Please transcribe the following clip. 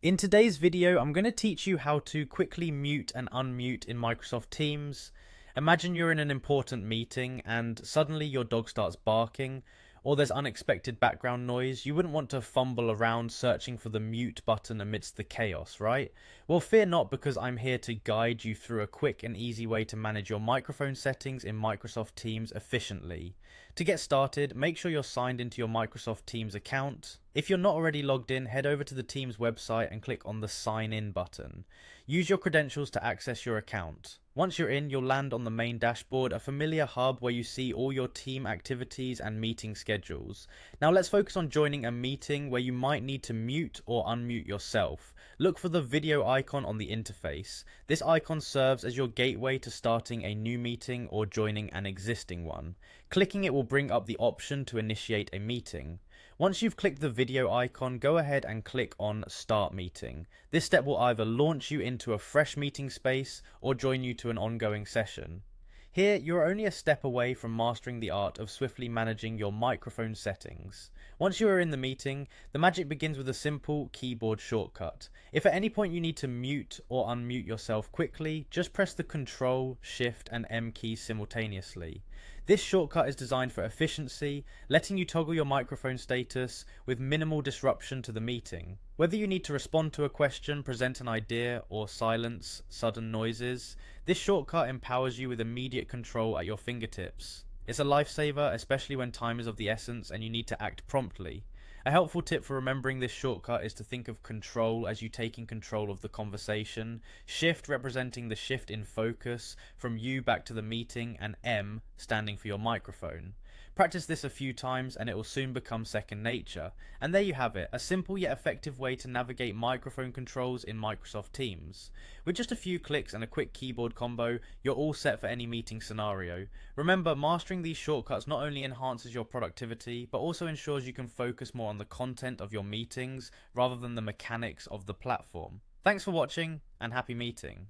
In today's video, I'm going to teach you how to quickly mute and unmute in Microsoft Teams. Imagine you're in an important meeting and suddenly your dog starts barking, or there's unexpected background noise. You wouldn't want to fumble around searching for the mute button amidst the chaos, right? Well, fear not, because I'm here to guide you through a quick and easy way to manage your microphone settings in Microsoft Teams efficiently. To get started, make sure you're signed into your Microsoft Teams account. If you're not already logged in, head over to the Teams website and click on the Sign In button. Use your credentials to access your account. Once you're in, you'll land on the main dashboard, a familiar hub where you see all your team activities and meeting schedules. Now let's focus on joining a meeting where you might need to mute or unmute yourself. Look for the video icon on the interface. This icon serves as your gateway to starting a new meeting or joining an existing one. Clicking it will bring up the option to initiate a meeting. Once you've clicked the video icon, go ahead and click on Start Meeting. This step will either launch you into a fresh meeting space or join you to an ongoing session. Here, you're only a step away from mastering the art of swiftly managing your microphone settings. Once you are in the meeting, the magic begins with a simple keyboard shortcut. If at any point you need to mute or unmute yourself quickly, just press the Ctrl, Shift and M keys simultaneously. This shortcut is designed for efficiency, letting you toggle your microphone status with minimal disruption to the meeting. Whether you need to respond to a question, present an idea, or silence sudden noises, this shortcut empowers you with immediate control at your fingertips. It's a lifesaver, especially when time is of the essence and you need to act promptly. A helpful tip for remembering this shortcut is to think of control as you taking control of the conversation, shift representing the shift in focus from you back to the meeting, and M standing for your microphone. Practice this a few times and it will soon become second nature. And there you have it, a simple yet effective way to navigate microphone controls in Microsoft Teams. With just a few clicks and a quick keyboard combo, you're all set for any meeting scenario. Remember, mastering these shortcuts not only enhances your productivity, but also ensures you can focus more on the content of your meetings rather than the mechanics of the platform. Thanks for watching and happy meeting.